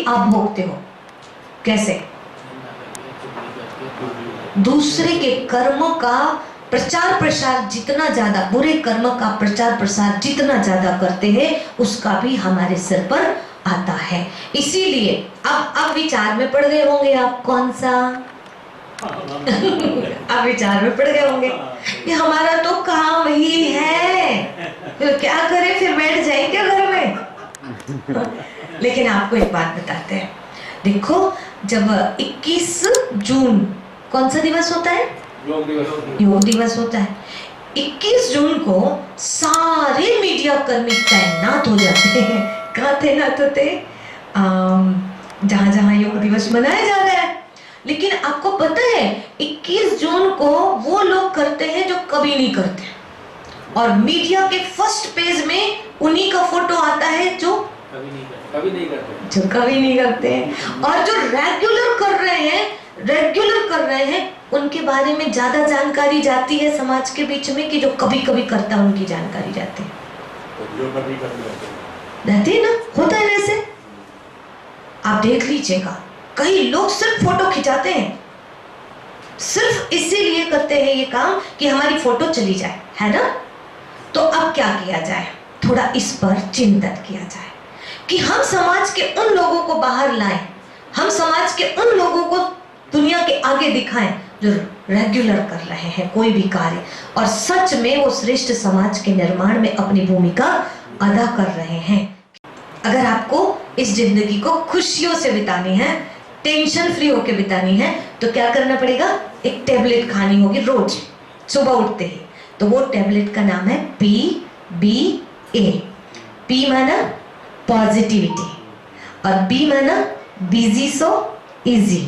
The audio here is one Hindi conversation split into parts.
आप भोगते हो। कैसे? दूसरे के कर्म का प्रचार प्रसार जितना ज्यादा, बुरे कर्म का प्रचार प्रसार जितना ज्यादा करते हैं, उसका भी हमारे सिर पर आता है। इसीलिए अब विचार में पड़ गए होंगे आप, कौन सा? अब विचार में पड़ गए होंगे कि हमारा तो काम ही है, तो क्या करें, फिर बैठ जाए क्या घर में? लेकिन आपको एक बात बताते हैं, देखो जब 21 जून कौन सा दिवस होता है? योग दिवस होता है। 21 जून को सारे मीडिया कर्मी तैनात हो जाते हैं। कहाँ तैनात होते हैं? जहां जहां योग दिवस मनाया जा रहा है। लेकिन आपको पता है 21 जून को वो लोग करते हैं जो कभी नहीं करते, और मीडिया के फर्स्ट पेज में उन्हीं का फोटो आता है जो कभी नहीं करते हैं। और जो रेगुलर कर रहे हैं उनके बारे में ज्यादा जानकारी जाती है समाज के बीच में, कि जो कभी कभी करता है उनकी जानकारी जाती है। रहती है ना, होता है वैसे। आप देख लीजिएगा, कई लोग सिर्फ फोटो खिंचाते हैं, सिर्फ इसीलिए करते हैं ये काम कि हमारी फोटो चली जाए, है ना? तो अब क्या किया जाए, थोड़ा इस पर चिंतन किया जाए कि हम समाज के उन लोगों को बाहर लाएं, हम समाज के उन लोगों को दुनिया के आगे दिखाएं जो रेगुलर कर रहे हैं कोई भी कार्य, और सच में वो श्रेष्ठ समाज के निर्माण में अपनी भूमिका अदा कर रहे हैं। अगर आपको इस जिंदगी को खुशियों से बितानी है, टेंशन फ्री होकर बितानी है, तो क्या करना पड़ेगा? एक टेबलेट खानी होगी रोज सुबह उठते ही। तो वो टेबलेट का नाम है PBA। P माना पॉजिटिविटी, और B माना बिजी सो इजी,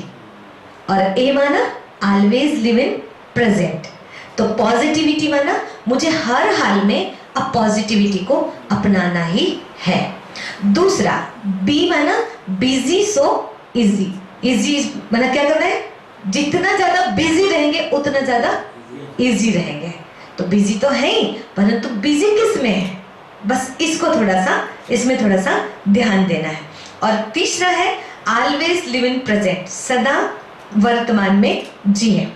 और A माना ऑलवेज लिव इन प्रेजेंट। तो पॉजिटिविटी माना मुझे हर हाल में अब पॉजिटिविटी को अपनाना ही है। दूसरा B माना बिजी सो इजी। इजी माना क्या करना है? जितना ज्यादा बिजी रहेंगे उतना ज्यादा इजी रहेंगे। तो बिजी तो है ही, परंतु बिजी किस में है, बस इसको थोड़ा सा, इसमें थोड़ा सा ध्यान देना है। और तीसरा है ऑलवेज लिव इन प्रेजेंट, सदा वर्तमान में जिए।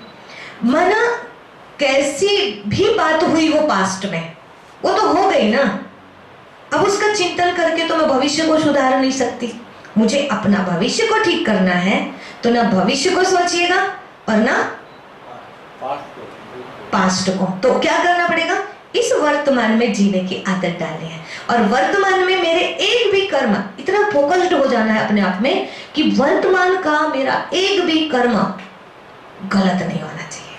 माना कैसी भी बात हुई वो पास्ट में, वो तो हो गई ना, अब उसका चिंतन करके तो मैं भविष्य को सुधार नहीं सकती। मुझे अपना भविष्य को ठीक करना है, तो ना भविष्य को सोचिएगा और ना पास्ट को। तो क्या करना पड़ेगा? इस वर्तमान में जीने की आदत डालनी है, और वर्तमान में मेरे एक भी कर्म, इतना फोकस्ड हो जाना है अपने आप में कि वर्तमान का मेरा एक भी कर्म गलत नहीं होना चाहिए।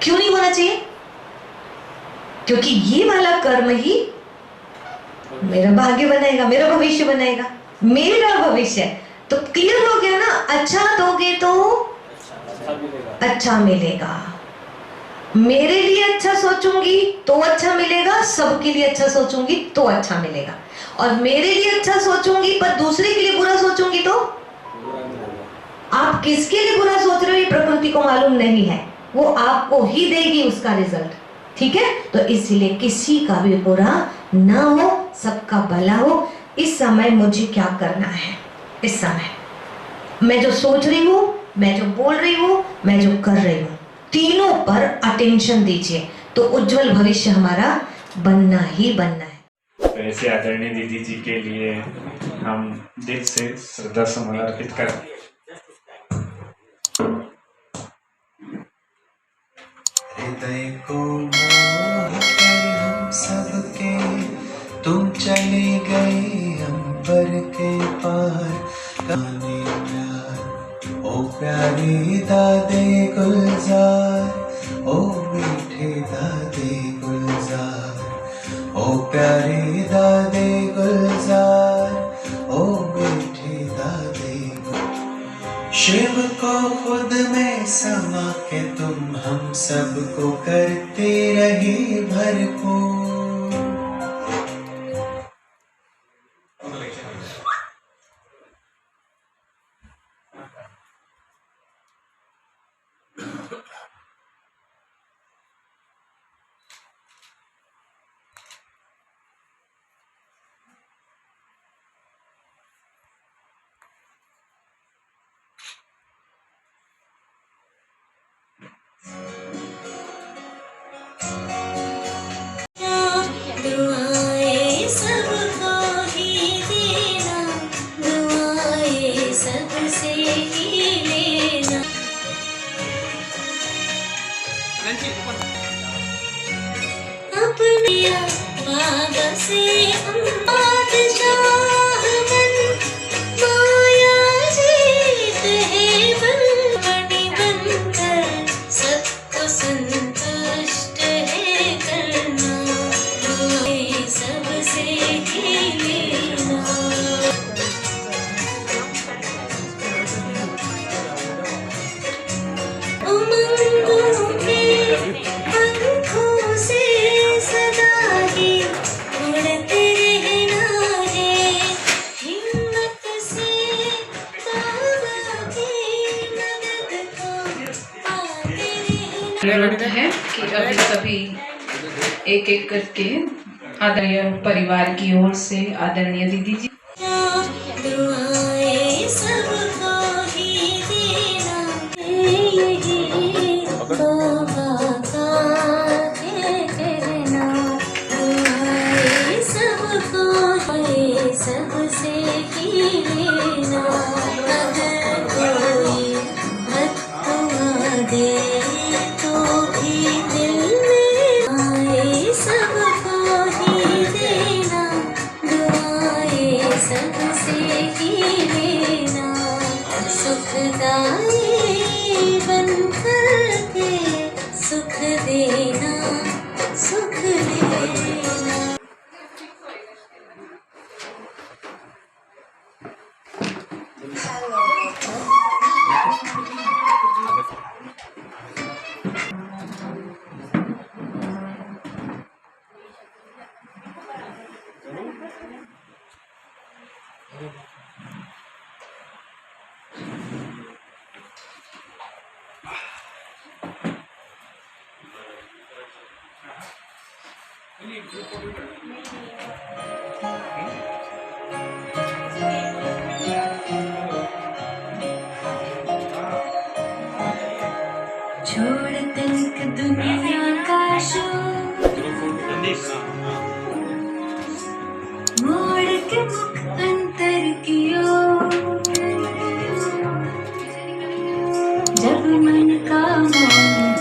क्यों नहीं होना चाहिए? क्योंकि ये वाला कर्म ही मेरा भाग्य बनाएगा, मेरा भविष्य बनाएगा, मेरा भविष्य। तो क्लियर हो गया ना? अच्छा दोगे तो अच्छा मिलेगा, मेरे लिए अच्छा सोचूंगी तो अच्छा मिलेगा, सबके लिए अच्छा सोचूंगी तो अच्छा मिलेगा। और मेरे लिए अच्छा सोचूंगी पर दूसरे के लिए बुरा सोचूंगी तो आप किसके लिए बुरा सोच रहे हो ये प्रकृति को मालूम नहीं है, वो आपको ही देगी उसका रिजल्ट। ठीक है? तो इसीलिए किसी का भी बुरा ना हो, सबका भला हो। इस समय मुझे क्या करना है? इस समय मैं जो सोच रही हूँ, मैं जो बोल रही हूँ, मैं जो कर रही हूँ, तीनों पर अटेंशन दीजिए, तो उज्जवल भविष्य हमारा बनना ही बनना है। तो ऐसे आदरणीय दीदी जी के लिए हम दिल से श्रद्धा सुमन अर्पित करते हैं। हृदय को मोह कर हम सबके तुम चले गए अंबर के पार, गाने प्यार ओ प्यारे दादे गुलजार, ओ मीठे दादे गुलजार, ओ प्यारे दादे गुलजार, ओ मीठे दादे गुलजार। शिव को खुद में समा के तुम हम सबको करते रहे भरपूर। भागा से हम बादशाह बन माया जीत है बन बनकर सबको संतुष्ट है करना दुआएं सबसे ही लेना उमंगों के पंखों से सदा ही उड़ते रहना है हिम्मत से बाबा की मदद को पाते रहना अनुरोध है कि अभी सभी एक एक करके आदरणीय परिवार की ओर से आदरणीय दीदी जी दुआएं सबको ही देना यही बाबा का है कहना दुआएं सबको है सबसे ही लेना अगर कोई बददुआ दे तो भी दिल में आए सबको ही देना दुआएं सबसे ही लेना सुखदाई बन करके सुख देना सुख देना छोड़ तनिक दुनिया का शोर मोड़ के मुख अंतर की ओर जब मन का मौन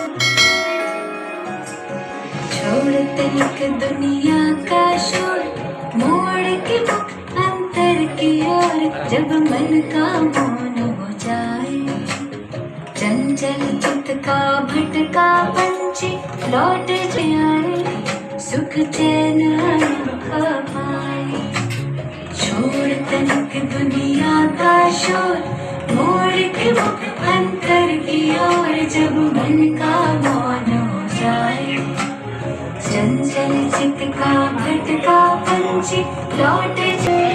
छोड़ तनिक दुनिया का शोर मोड़ के मुख अंतर की ओर जब मन का मौन हो जाए चंचल चित का भटका पंछी लौट जाए सुख चैन अनोखा पाए छोड़ तनिक दुनिया का शोर मोड़ के मुख अंतर की ओर जब मन का मौन हो जाए चंचल चित का भटका पंछी लौट जाए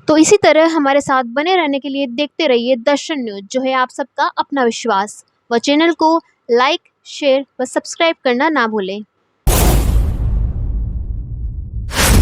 तो इसी तरह हमारे साथ बने रहने के लिए देखते रहिए दर्शन न्यूज, जो है आप सबका अपना विश्वास। व चैनल को लाइक, शेयर व सब्सक्राइब करना ना भूलें।